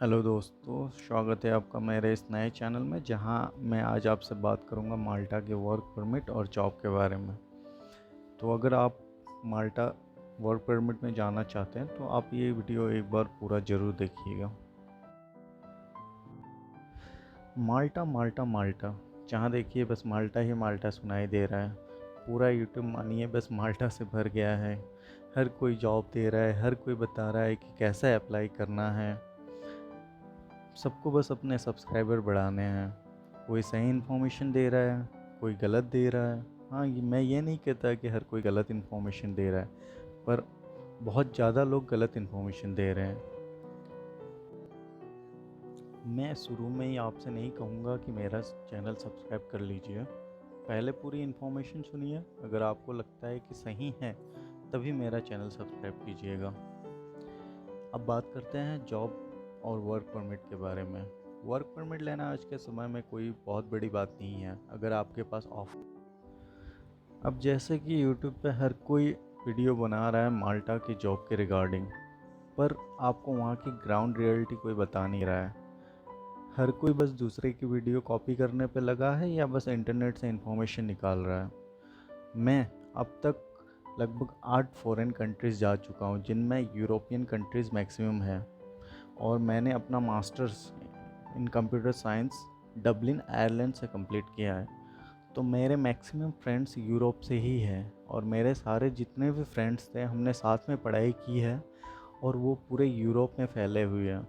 Hello दोस्तों, स्वागत है आपका मेरे इस नए चैनल में जहां मैं आज आपसे बात करूंगा माल्टा के वर्क परमिट और जॉब के बारे में। तो अगर आप माल्टा वर्क परमिट में जाना चाहते हैं तो आप ये वीडियो एक बार पूरा ज़रूर देखिएगा। माल्टा माल्टा माल्टा, जहाँ देखिए बस माल्टा ही माल्टा सुनाई दे रहा है। पूरा यूट्यूब मानिए बस माल्टा से भर गया है। हर कोई जॉब दे रहा है, हर कोई बता रहा है कि कैसे अप्लाई करना है। सबको बस अपने सब्सक्राइबर बढ़ाने हैं। कोई सही इन्फॉर्मेशन दे रहा है, कोई गलत दे रहा है। हाँ, मैं ये नहीं कहता कि हर कोई गलत इन्फॉर्मेशन दे रहा है, पर बहुत ज़्यादा लोग गलत इन्फॉर्मेशन दे रहे हैं। मैं शुरू में ही आपसे नहीं कहूँगा कि मेरा चैनल सब्सक्राइब कर लीजिए। पहले पूरी इन्फॉर्मेशन सुनिए, अगर आपको लगता है कि सही है तभी मेरा चैनल सब्सक्राइब कीजिएगा। अब बात करते हैं जॉब और वर्क परमिट के बारे में। वर्क परमिट लेना आज के समय में कोई बहुत बड़ी बात नहीं है अगर आपके पास ऑफ। अब जैसे कि यूट्यूब पे हर कोई वीडियो बना रहा है माल्टा की जॉब के रिगार्डिंग, पर आपको वहाँ की ग्राउंड रियलिटी कोई बता नहीं रहा है। हर कोई बस दूसरे की वीडियो कॉपी करने पे लगा है या बस इंटरनेट से इंफॉर्मेशन निकाल रहा है। मैं अब तक लगभग 8 फॉरेन कंट्रीज़ जा चुका हूँ, जिनमें यूरोपियन कंट्रीज़ मैक्सिमम है। और मैंने अपना masters in computer science Dublin Ireland से कंप्लीट किया है। तो मेरे मैक्सिमम फ्रेंड्स यूरोप से ही हैं और मेरे सारे जितने भी फ्रेंड्स थे हमने साथ में पढ़ाई की है और वो पूरे यूरोप में फैले हुए हैं।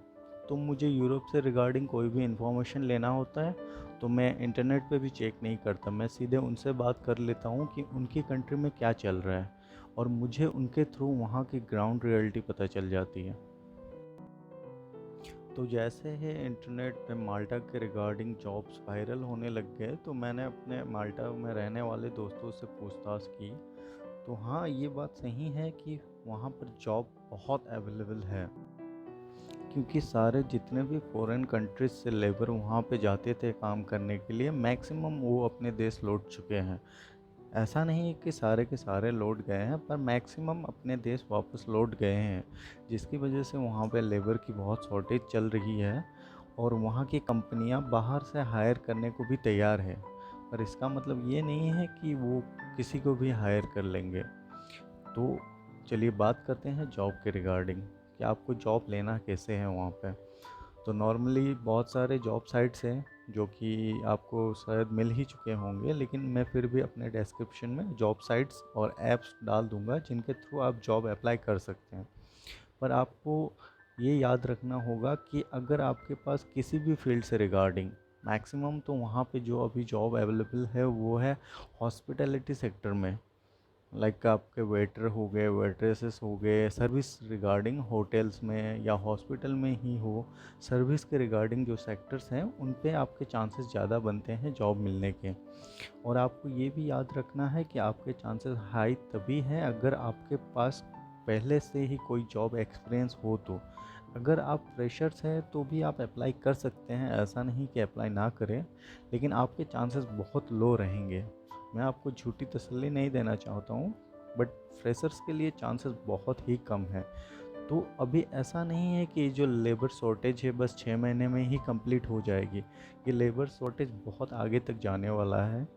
तो मुझे यूरोप से रिगार्डिंग कोई भी इंफॉर्मेशन लेना होता है तो मैं इंटरनेट पे भी चेक नहीं करता, मैं सीधे उनसे बात कर लेता हूँ कि उनकी कंट्री में क्या चल रहा है और मुझे उनके थ्रू वहाँ की ग्राउंड रियलिटी पता चल जाती है। तो जैसे ही इंटरनेट पे माल्टा के रिगार्डिंग जॉब्स वायरल होने लग गए तो मैंने अपने माल्टा में रहने वाले दोस्तों से पूछताछ की। तो हाँ, ये बात सही है कि वहाँ पर जॉब बहुत अवेलेबल है, क्योंकि सारे जितने भी फॉरेन कंट्रीज से लेबर वहाँ पे जाते थे काम करने के लिए मैक्सिमम वो अपने देश लौट चुके हैं। ऐसा नहीं है कि सारे के सारे लौट गए हैं, पर मैक्सिमम अपने देश वापस लौट गए हैं, जिसकी वजह से वहाँ पे लेबर की बहुत शॉर्टेज चल रही है और वहाँ की कंपनियाँ बाहर से हायर करने को भी तैयार है। पर इसका मतलब ये नहीं है कि वो किसी को भी हायर कर लेंगे। तो चलिए बात करते हैं जॉब के रिगार्डिंग कि आपको जॉब लेना कैसे है वहाँ पे। तो नॉर्मली बहुत सारे जॉब साइट्स हैं जो कि आपको शायद मिल ही चुके होंगे, लेकिन मैं फिर भी अपने डिस्क्रिप्शन में जॉब साइट्स और ऐप्स डाल दूंगा जिनके थ्रू आप जॉब अप्लाई कर सकते हैं। पर आपको ये याद रखना होगा कि अगर आपके पास किसी भी फील्ड से रिगार्डिंग मैक्सिमम तो वहाँ पे जो अभी जॉब अवेलेबल है वो है हॉस्पिटैलिटी सेक्टर में। लाइक आपके वेटर हो गए, वेट्रेसेस हो गए, सर्विस रिगार्डिंग होटल्स में या हॉस्पिटल में ही हो, सर्विस के रिगार्डिंग जो सेक्टर्स हैं उन पे आपके चांसेस ज़्यादा बनते हैं जॉब मिलने के। और आपको ये भी याद रखना है कि आपके चांसेस हाई तभी हैं अगर आपके पास पहले से ही कोई जॉब एक्सपीरियंस हो। तो अगर आप फ्रेशर्स हैं तो भी आप अप्लाई कर सकते हैं, ऐसा नहीं कि अप्लाई ना करें, लेकिन आपके चांसेस बहुत लो रहेंगे। मैं आपको झूठी तसल्ली नहीं देना चाहता हूँ, बट फ्रेशर्स के लिए चांसेस बहुत ही कम है। तो अभी ऐसा नहीं है कि जो लेबर शॉर्टेज है बस 6 महीने में ही कंप्लीट हो जाएगी। ये लेबर शॉर्टेज बहुत आगे तक जाने वाला है।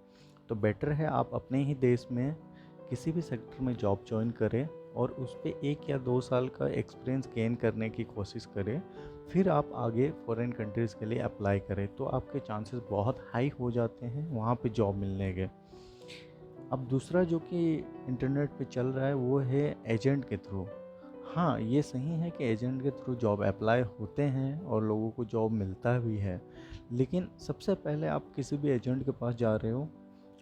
तो बेटर है आप अपने ही देश में किसी भी सेक्टर में जॉब ज्वाइन करें और उस पर 1 या 2 साल का एक्सपीरियंस गेन करने की कोशिश करें। फिर आप आगे फॉरेन कंट्रीज़ के लिए अप्लाई करें तो आपके चांसेस बहुत हाई हो जाते हैं वहाँ पे जॉब मिलने के। अब दूसरा जो कि इंटरनेट पे चल रहा है वो है एजेंट के थ्रू। हाँ, ये सही है कि एजेंट के थ्रू जॉब अप्लाई होते हैं और लोगों को जॉब मिलता भी है, लेकिन सबसे पहले आप किसी भी एजेंट के पास जा रहे हो,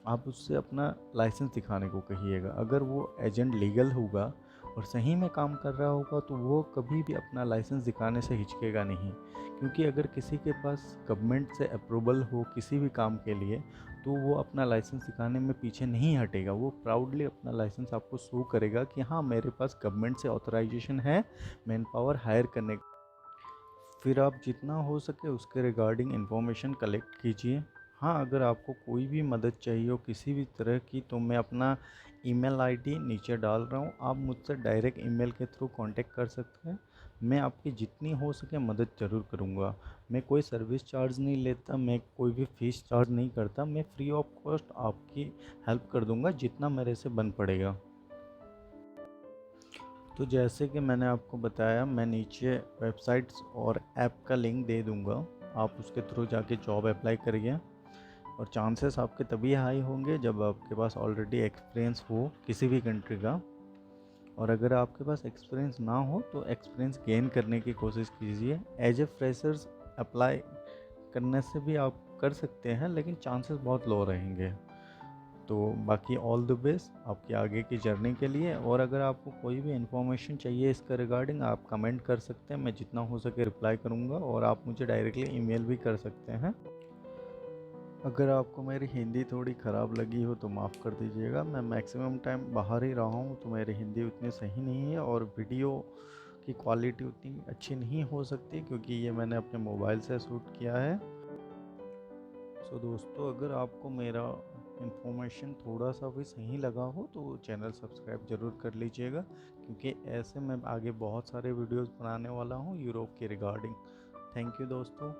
आप उससे अपना लाइसेंस दिखाने को कहिएगा। अगर वो एजेंट लीगल होगा और सही में काम कर रहा होगा तो वो कभी भी अपना लाइसेंस दिखाने से हिचकेगा नहीं, क्योंकि अगर किसी के पास गवर्नमेंट से अप्रूवल हो किसी भी काम के लिए तो वो अपना लाइसेंस दिखाने में पीछे नहीं हटेगा। वो प्राउडली अपना लाइसेंस आपको शो करेगा कि हाँ, मेरे पास गवर्नमेंट से ऑथराइजेशन है मैन पावर हायर करने। फिर आप जितना हो सके उसके रिगार्डिंग इन्फॉर्मेशन कलेक्ट कीजिए। हाँ, अगर आपको कोई भी मदद चाहिए हो किसी भी तरह की तो मैं अपना ईमेल आईडी नीचे डाल रहा हूँ, आप मुझसे डायरेक्ट ईमेल के थ्रू कांटेक्ट कर सकते हैं। मैं आपकी जितनी हो सके मदद ज़रूर करूँगा। मैं कोई सर्विस चार्ज नहीं लेता, मैं कोई भी फ़ीस चार्ज नहीं करता, मैं फ्री ऑफ कॉस्ट आपकी हेल्प कर दूँगा जितना मेरे से बन पड़ेगा। तो जैसे कि मैंने आपको बताया, मैं नीचे वेबसाइट्स और ऐप का लिंक दे दूँगा, आप उसके थ्रू जाके जॉब अप्लाई करिए। और चांसेस आपके तभी हाई होंगे जब आपके पास ऑलरेडी एक्सपीरियंस हो किसी भी कंट्री का। और अगर आपके पास एक्सपीरियंस ना हो तो एक्सपीरियंस गेन करने की कोशिश कीजिए। एज ए फ्रेशर्स अप्लाई करने से भी आप कर सकते हैं, लेकिन चांसेस बहुत लो रहेंगे। तो बाकी ऑल द बेस्ट आपकी आगे की जर्नी के लिए। और अगर आपको कोई भी इन्फॉर्मेशन चाहिए इसका रिगार्डिंग, आप कमेंट कर सकते हैं, मैं जितना हो सके रिप्लाई करूँगा। और आप मुझे डायरेक्टली ईमेल भी कर सकते हैं। अगर आपको मेरी हिंदी थोड़ी ख़राब लगी हो तो माफ़ कर दीजिएगा। मैं मैक्सिमम टाइम बाहर ही रहा हूँ, तो मेरी हिंदी उतनी सही नहीं है और वीडियो की क्वालिटी उतनी अच्छी नहीं हो सकती, क्योंकि ये मैंने अपने मोबाइल से शूट किया है। सो दोस्तों, अगर आपको मेरा इन्फॉर्मेशन थोड़ा सा भी सही लगा हो तो चैनल सब्सक्राइब ज़रूर कर लीजिएगा, क्योंकि ऐसे मैं आगे बहुत सारे वीडियोस बनाने वाला हूँ यूरोप के रिगार्डिंग। थैंक यू दोस्तों।